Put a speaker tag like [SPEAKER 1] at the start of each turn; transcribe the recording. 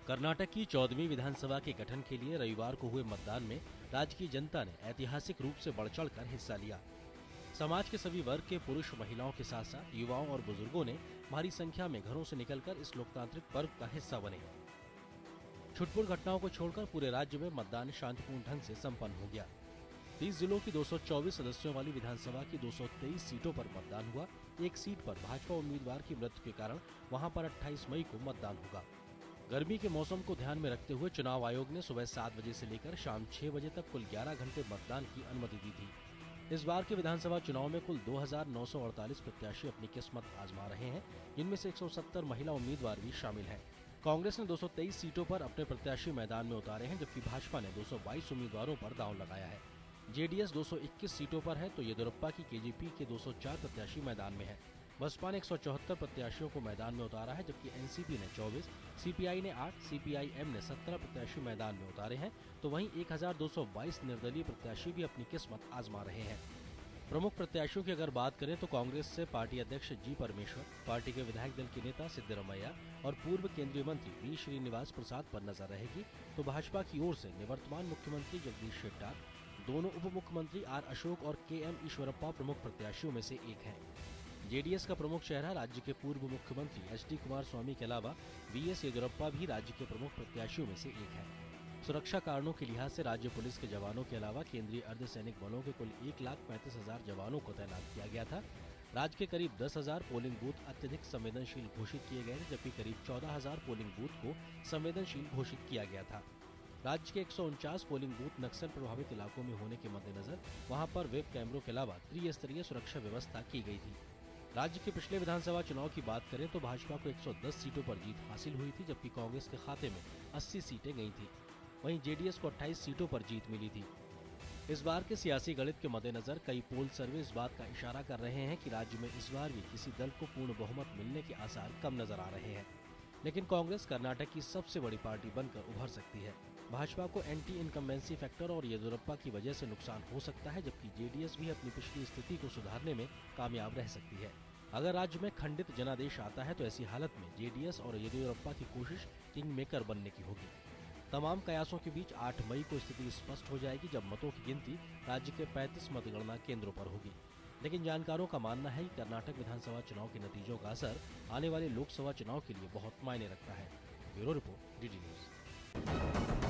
[SPEAKER 1] कर्नाटक की 14वीं विधानसभा के गठन के लिए रविवार को हुए मतदान में राज्य की जनता ने ऐतिहासिक रूप से बढ़ चढ़कर हिस्सा लिया। समाज के सभी वर्ग के पुरुष महिलाओं के साथ साथ युवाओं और बुजुर्गों ने भारी संख्या में घरों से निकलकर इस लोकतांत्रिक पर्व का हिस्सा बने। छुटपुट घटनाओं को छोड़कर पूरे राज्य में मतदान शांतिपूर्ण ढंग से संपन्न हो गया। 30 जिलों की 224 सदस्यों वाली विधानसभा की 223 सीटों पर मतदान हुआ। एक सीट पर भाजपा उम्मीदवार की मृत्यु के कारण वहां पर 28 मई को मतदान होगा। गर्मी के मौसम को ध्यान में रखते हुए चुनाव आयोग ने सुबह 7 बजे से लेकर शाम 6 बजे तक कुल 11 घंटे मतदान की अनुमति दी थी। इस बार के विधानसभा चुनाव में कुल 2948 प्रत्याशी अपनी किस्मत आजमा रहे हैं, जिनमें से 170 महिला उम्मीदवार भी शामिल हैं। कांग्रेस ने 223 सीटों पर अपने प्रत्याशी मैदान में उतारे हैं, जबकि भाजपा ने 222 उम्मीदवारों पर दांव लगाया है। जेडीएस 221 सीटों पर है तो येदियुरप्पा की केजेपी के 204 प्रत्याशी मैदान में है। बसपा ने 174 प्रत्याशियों को मैदान में उतारा है, जबकि एनसीपी ने 24, सीपीआई ने 8, सीपीआईएम ने 17 प्रत्याशी मैदान में उतारे हैं, तो वहीं 1222 निर्दलीय प्रत्याशी भी अपनी किस्मत आजमा रहे हैं। प्रमुख प्रत्याशियों की अगर बात करें तो कांग्रेस से पार्टी अध्यक्ष जी परमेश्वर, पार्टी के विधायक दल के नेता सिद्धरमैया और पूर्व केंद्रीय मंत्री वी श्रीनिवास प्रसाद पर नजर रहेगी, तो भाजपा की ओर से निवर्तमान मुख्यमंत्री जगदीश शेट्टार, दोनों उप मुख्यमंत्री आर अशोक और के.एम. ईश्वरप्पा प्रमुख प्रत्याशियों में से एक हैं। जेडीएस का प्रमुख चेहरा राज्य के पूर्व मुख्यमंत्री एच.डी. कुमारस्वामी के अलावा वी.एस. येदियुरप्पा भी राज्य के प्रमुख प्रत्याशियों में से एक है। सुरक्षा कारणों के लिहाज से राज्य पुलिस के जवानों के अलावा केंद्रीय अर्धसैनिक बलों के कुल 1,35,000 जवानों को तैनात किया गया था। राज्य के करीब 10,000 पोलिंग बूथ अत्यधिक संवेदनशील घोषित किए गए थे, जबकि करीब 14,000 पोलिंग बूथ को संवेदनशील घोषित किया गया था। राज्य के 149 पोलिंग बूथ नक्सल प्रभावित इलाकों में होने के मद्देनजर वहां पर वेब कैमरों के अलावा त्रिस्तरीय सुरक्षा व्यवस्था की गई थी। राज्य के पिछले विधानसभा चुनाव की बात करें तो भाजपा को 110 सीटों पर जीत हासिल हुई थी, जबकि कांग्रेस के खाते में 80 सीटें गई थी। वहीं जेडीएस को 28 सीटों पर जीत मिली थी। इस बार के सियासी गणित के मद्देनजर कई पोल सर्वे इस बात का इशारा कर रहे हैं कि राज्य में इस बार भी किसी दल को पूर्ण बहुमत मिलने के आसार कम नजर आ रहे हैं, लेकिन कांग्रेस कर्नाटक की सबसे बड़ी पार्टी बनकर उभर सकती है। भाजपा को एंटी इनकम्बेंसी फैक्टर और येदियुरप्पा की वजह से नुकसान हो सकता है, जबकि जेडीएस भी अपनी पिछली स्थिति को सुधारने में कामयाब रह सकती है। अगर राज्य में खंडित जनादेश आता है तो ऐसी हालत में जेडीएस और येदियुरप्पा की कोशिश किंग मेकर बनने की होगी। तमाम कयासों के बीच 8 मई को स्थिति स्पष्ट हो जाएगी, जब मतों की गिनती राज्य के 35 मतगणना केंद्रों पर होगी। लेकिन जानकारों का मानना है कि कर्नाटक विधानसभा चुनाव के नतीजों का असर आने वाले लोकसभा चुनाव के लिए बहुत मायने रखता है। Bureau report, DD news.